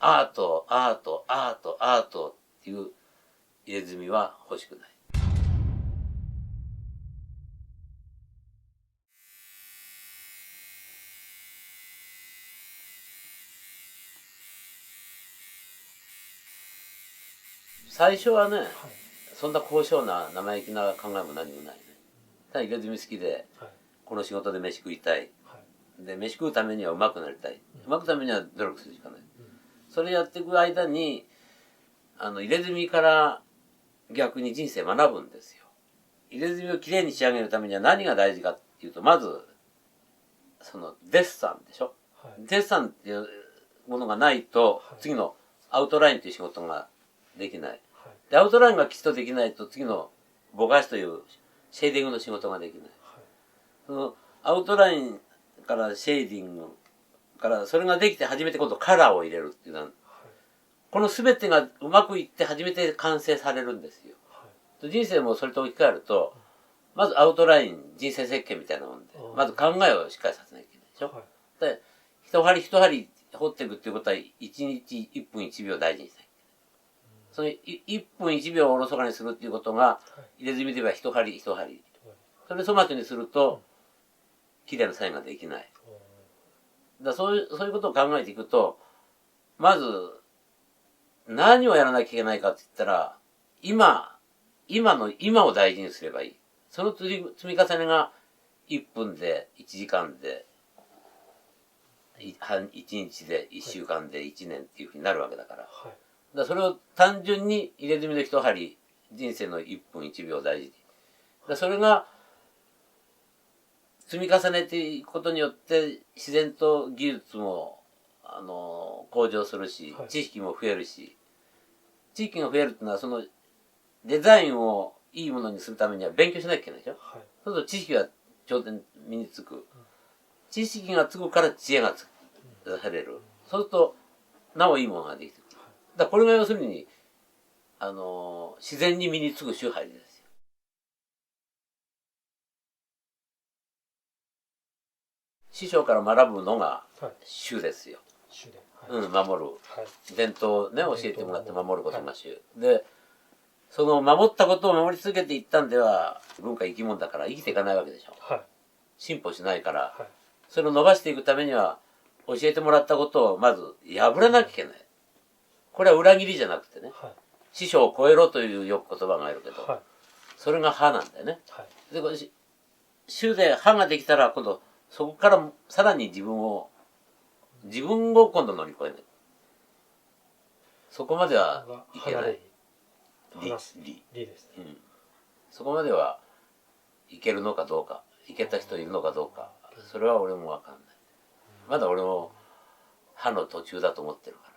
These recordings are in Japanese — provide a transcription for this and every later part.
アート、アート、アート、アートっていう入れ墨は欲しくない。最初はね、そんな高尚な生意気な考えも何もないね。ただ入れ墨好きで、この仕事で飯食いたい。で、飯食うためには上手くなりたい。上手くためには努力するしかない。それやっていく間に、入れ墨から逆に人生学ぶんですよ。入れ墨をきれいに仕上げるためには何が大事かっていうと、まず、デッサンでしょ。デッサンっていうものがないと、次のアウトラインという仕事ができない。で、アウトラインがきちっとできないと、次のぼかしというシェーディングの仕事ができない。そのアウトラインからシェーディングからそれができて初めて今度カラーを入れるっていうのは、この全てがうまくいって初めて完成されるんですよ。人生もそれと置き換えると、まずアウトライン、人生設計みたいなもんで、まず考えをしっかりさせなきゃいけないでしょ。で、一針一針彫っていくっていうことは、1日1分1秒大事にしなきゃいけない。その1分1秒をおろそかにするっていうことが、入れ墨で言えば一針一針。それを粗末にすると、綺麗なサインができない。そういうことを考えていくと、まず、何をやらなきゃいけないかって言ったら、今を大事にすればいい。その積み重ねが1分で、1時間で、1日で、1週間で、1年っていうふうになるわけだから。それを単純に入れ墨の一針、人生の1分1秒大事に。それが、積み重ねていくことによって自然と技術も向上するし、知識も増えるし、知識が増えるっていうのはそのデザインをいいものにするためには勉強しなきゃいけないでしょ。そうすると知識が頂点身につく。知識がつくから知恵が出される。そうするとなおいいものができてくる。だからこれが要するに自然に身につく手法です。師匠から学ぶのが宗ですよ。守る。伝統をね、教えてもらって守ることが宗。で、その守ったことを守り続けていったんでは、文化生き物だから生きていかないわけでしょ。進歩しないから、それを伸ばしていくためには、教えてもらったことをまず破らなきゃいけない。これは裏切りじゃなくてね、師匠を超えろというよく言葉があるけど、それが歯なんだよね。で、宗で歯ができたら今度、そこからさらに自分を今度乗り越えない。そこまではいけない。理ですね。そこまではいけるのかどうか、いけた人いるのかどうか、それは俺もわかんない。まだ俺も歯の途中だと思ってるから。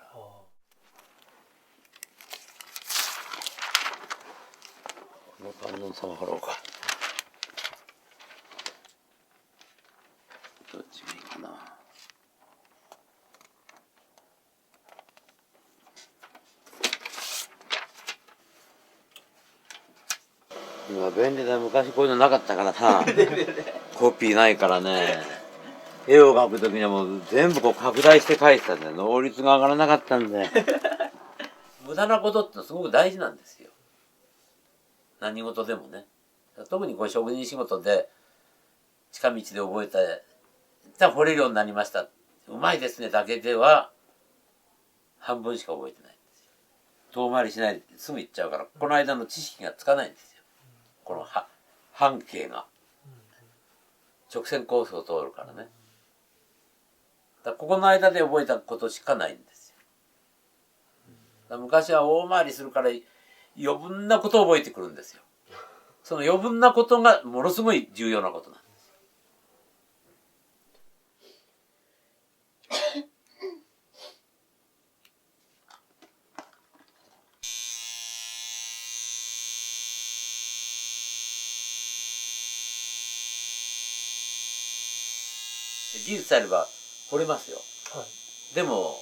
この観音様貼ろうか。どっちがいいかな。今便利だよ。昔こういうのなかったからさコピーないからね、絵を描くときにはもう全部こう拡大して描いてたんだよ。能率が上がらなかったんで無駄なことってすごく大事なんですよ。何事でもね。特にこう職人仕事で近道で覚えたじゃあ掘れるようになりました、うまいですねだけでは半分しか覚えてないんですよ。遠回りしないですぐ行っちゃうから、この間の知識がつかないんですよ。この半径が直線コースを通るからね。だからここの間で覚えたことしかないんですよ。だから昔は大回りするから余分なことを覚えてくるんですよ。その余分なことがものすごい重要なことなんです。技術さえあれば掘れますよ。でも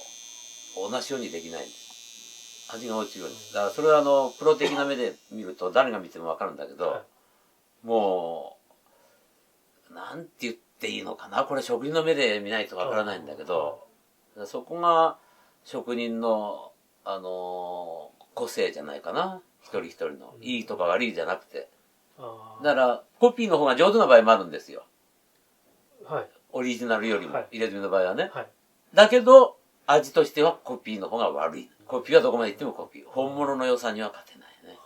同じようにできないんです。味が落ちるんです。だからそれはプロ的な目で見ると誰が見ても分かるんだけど、もうなんて言っていいのかな、これ職人の目で見ないと分からないんだけど、そこが職人の、個性じゃないかな。一人一人の。いいとか悪いじゃなくて。だから、コピーの方が上手な場合もあるんですよ。はい。オリジナルよりも、はい入れ墨の場合はね。はい。だけど、味としてはコピーの方が悪い。コピーはどこまで行ってもコピー。本物の良さには勝てないね。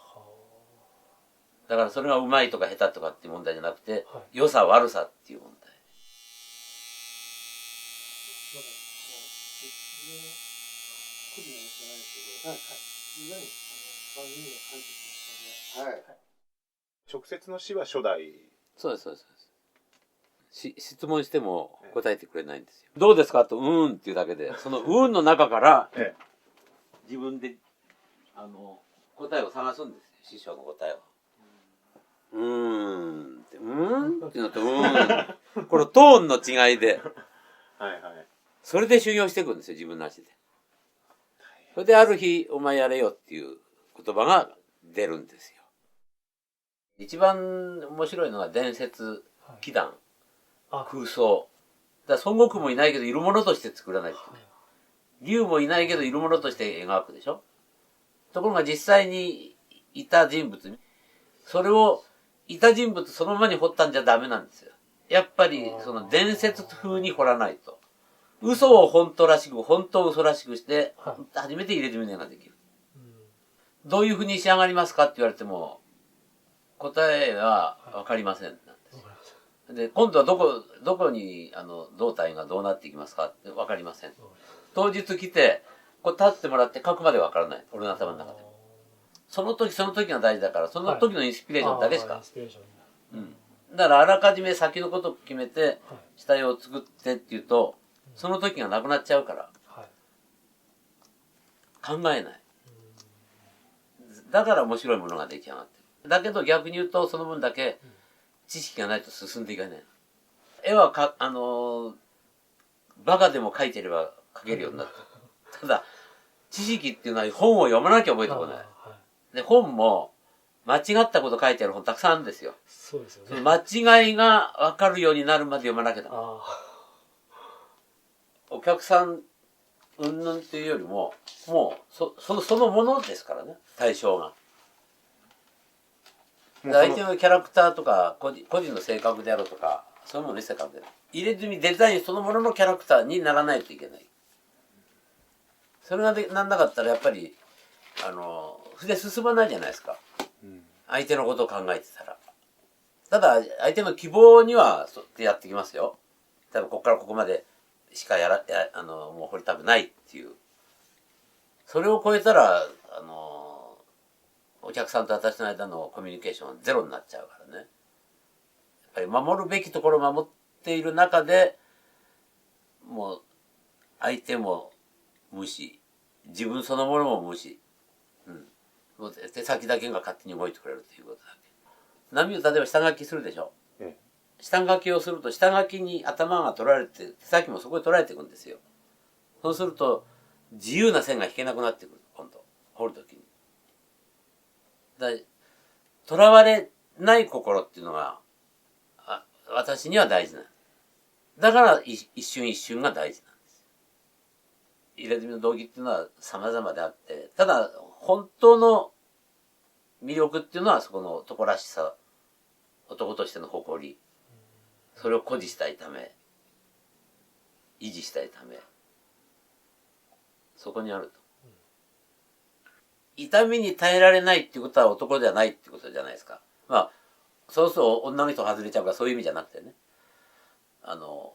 だからそれがうまいとか下手とかっていう問題じゃなくて、はい、良さ悪さっていう問題。直接の詩は初代。そうです、そうです。質問しても答えてくれないんですよ。どうですかと、っていうだけで、そのの中から、自分で、答えを探すんですよ。師匠の答えを。っていうのと、このトーンの違いで、はいはい。それで修行していくんですよ、自分の足で。それである日、お前やれよっていう言葉が出るんですよ。一番面白いのが伝説、奇談、空想。だから孫悟空もいないけど、いるものとして作らないといけない。龍もいないけど、いるものとして描くでしょ。ところが実際にいた人物、それを、いた人物そのままに彫ったんじゃダメなんですよ。やっぱり、その伝説風に彫らないと。嘘を本当らしく、本当を嘘らしくして、初めて入れ墨ができる。どういう風に仕上がりますかって言われても、答えはわかりませんなんです。で、今度はどこに、胴体がどうなっていきますかってわかりません。当日来て、こう立ってもらって書くまでわからない。俺の頭の中で。その時その時が大事だから、その時のインスピレーションだけしか。だからあらかじめ先のことを決めて、下絵を作ってっていうと、その時がなくなっちゃうから、考えない。だから面白いものが出来上がってる。だけど逆に言うと、その分だけ知識がないと進んでいかない。絵はバカでも描いてれば描けるようになった。ただ、知識っていうのは本を読まなきゃ覚えてこない。で、本も、間違ったこと書いてある本たくさんあるんですよ。そうですよね。間違いが分かるようになるまで読まなきゃダメ。お客さん、うんぬんっていうよりも、もう、そのものですからね、対象が。相手のキャラクターとか、個人の性格であるとか、そういうもの一切関係ない。入れ墨デザインそのもののキャラクターにならないといけない。それがなんなかったらやっぱり、筆進まないじゃないですか。相手のことを考えてたら。ただ、相手の希望には、そうやってやってきますよ。多分ここからここまでしかもう掘りたくないっていう。それを超えたら、お客さんと私の間のコミュニケーションはゼロになっちゃうからね。やっぱり守るべきところを守っている中で、もう、相手も無視。自分そのものも無視。もう手先だけが勝手に動いてくれるということだけ。波を例えば下書きするでしょ。下書きをすると、下書きに頭が取られて、手先もそこに取られていくんですよ。そうすると、自由な線が引けなくなってくる。今度、彫るときに。囚われない心っていうのが、私には大事なの。だから一瞬一瞬が大事なんです。入れ墨の道着っていうのは様々であって、ただ本当の魅力っていうのはそこの男らしさ、男としての誇り、それを誇示したいため、維持したいため、そこにあると。痛みに耐えられないっていうことは男じゃないってことじゃないですか。まあ、そうそう女の人外れちゃうからそういう意味じゃなくてね。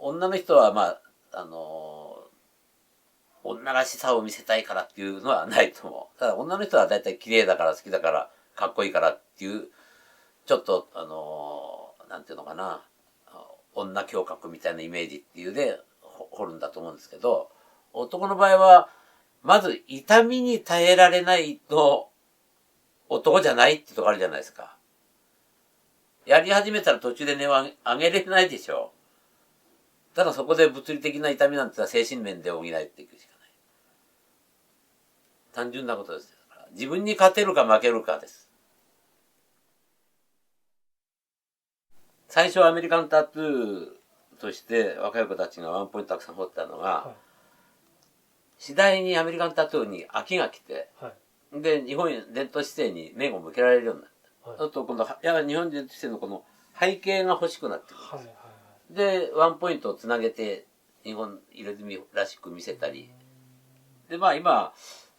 女の人はまあ、女らしさを見せたいからっていうのはないと思う。ただ女の人はだいたい綺麗だから好きだからかっこいいからっていう、ちょっとなんていうのかな、女胸郭みたいなイメージっていうで掘るんだと思うんですけど、男の場合は、まず痛みに耐えられないと男じゃないってとこあるじゃないですか。やり始めたら途中で値を上げれないでしょ。ただそこで物理的な痛みなんてのは精神面で補っていくしかない。単純なことですから。自分に勝てるか負けるかです。最初はアメリカンタトゥーとして若い子たちがワンポイントたくさん彫ったのが、次第にアメリカンタトゥーに飽きが来て、はいで日本伝統姿勢に面を向けられるようになった、はいあと今度日本伝統姿勢のこの背景が欲しくなってくる、はいはいでワンポイントをつなげて日本入れ墨らしく見せたり、でまあ今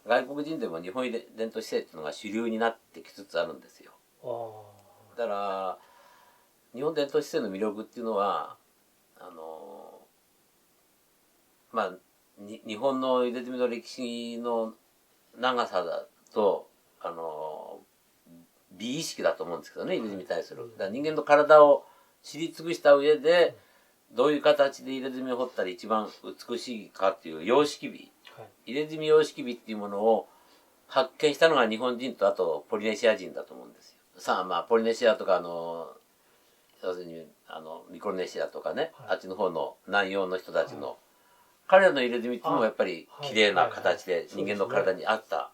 外国人でも日本伝統姿勢っていうのが主流になってきつつあるんですよ。あだから日本伝統姿勢の魅力っていうのはまあ日本の入れ墨の歴史の長さだと美意識だと思うんですけどね、入れ墨に対する。だから人間の体を知り尽くした上でどういう形で入れ墨を彫ったら一番美しいかっていう様式美、入れ墨様式美っていうものを発見したのが日本人とあとポリネシア人だと思うんですよ。さあまあポリネシアとか要するにミクロネシアとかね、あっちの方の南洋の人たちの、彼らの入れ墨っていうのもやっぱり綺麗な形で人間の体に合った。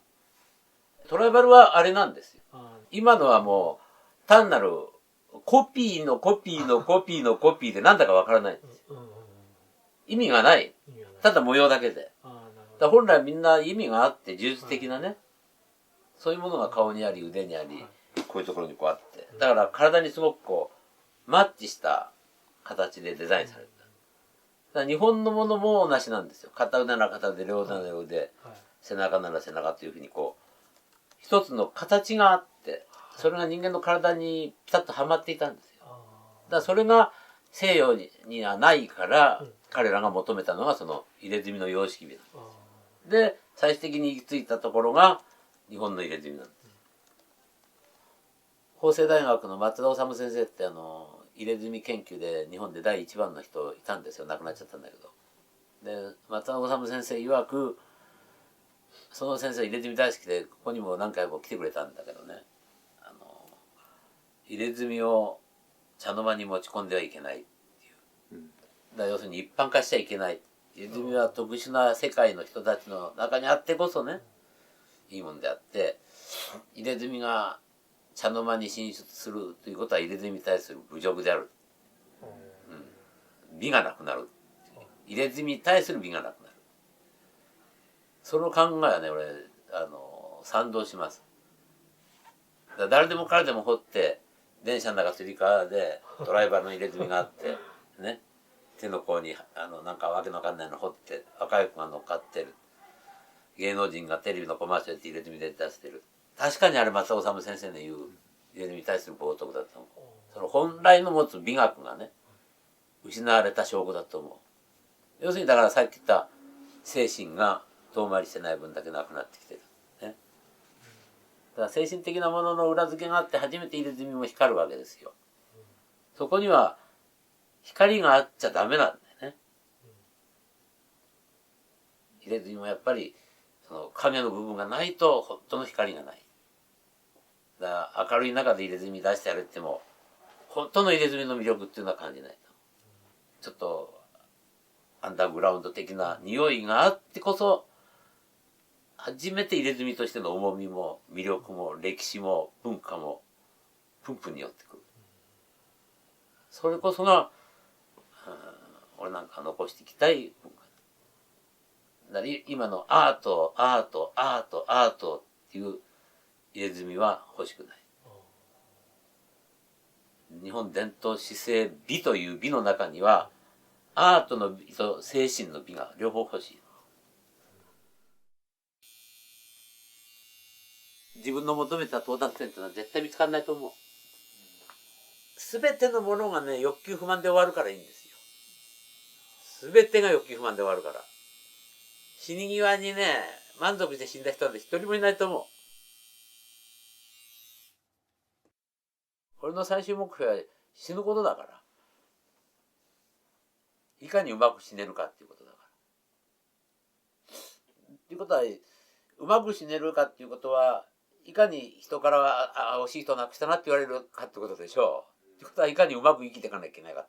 トライバルはあれなんですよ。今のはもう単なるコピーのコピーのコピーのコピーでなんだかわからないんですよ。意味がない。ただ模様だけで。だから本来みんな意味があって呪術的なね、そういうものが顔にあり腕にあり、こういうところにこうあって、だから体にすごくこうマッチした形でデザインされた。だから日本のものも同じなんですよ。片腕なら片腕、両腕なら両腕、背中なら背中というふうにこう一つの形があって、それが人間の体にピタッとはまっていたんですよ。だからそれが西洋にはないから、彼らが求めたのがその入れ墨の様式美なんです。で最終的に行き着いたところが日本の入れ墨なんです。法政大学の松田修先生って入れ墨研究で日本で第一番の人いたんですよ。亡くなっちゃったんだけど。で松田修先生曰く、その先生入れ墨大好きでここにも何回も来てくれたんだけどね、入れ墨を茶の間に持ち込んではいけないっていう、だから要するに一般化しちゃいけない。入れ墨は特殊な世界の人たちの中にあってこそね、いいもんであって、入れ墨が茶の間に進出するということは入れ墨に対する侮辱である、美がなくなる、入れ墨に対する美がなくなる、その考えはね俺賛同します。だから誰でも彼でも掘って電車の中つり革でドライバーの入れ墨があってね、手の甲になんかわけのわかんないの掘って若い子が乗っかってる、芸能人がテレビのコマーシャルで入れ墨で出してる。確かにあれ松尾修先生の言う入れ墨に対する冒涜だと思う。その本来の持つ美学がね失われた証拠だと思う。要するにだからさっき言った精神が遠回りしてない分だけなくなってきてる、ね、だから精神的なものの裏付けがあって初めて入れ墨も光るわけですよ。そこには光があっちゃダメなんだよね。入れ墨もやっぱりその影の部分がないと本当の光がない。だから明るい中で入れ墨出してやるっても本当の入れ墨の魅力っていうのは感じないと。ちょっとアンダーグラウンド的な匂いがあってこそ初めて入れ墨としての重みも魅力も歴史も文化もプンプンに寄ってくる。それこそが俺なんか残していきたい文化だから今のアートアートアートアートっていう入れ墨は欲しくない。日本伝統姿勢美という美の中にはアートの美と精神の美が両方欲しい。自分の求めた到達点というのは絶対見つからないと思う。全てのものがね欲求不満で終わるからいいんですよ。全てが欲求不満で終わるから。死に際にね満足して死んだ人なんて一人もいないと思う。俺の最終目標は死ぬことだから。いかにうまく死ねるかっていうことだから。っていうことはうまく死ねるかっていうことはいかに人からは惜しい人を亡くしたなって言われるかってことでしょう。ってことはいかにうまく生きていかなきゃいけないか。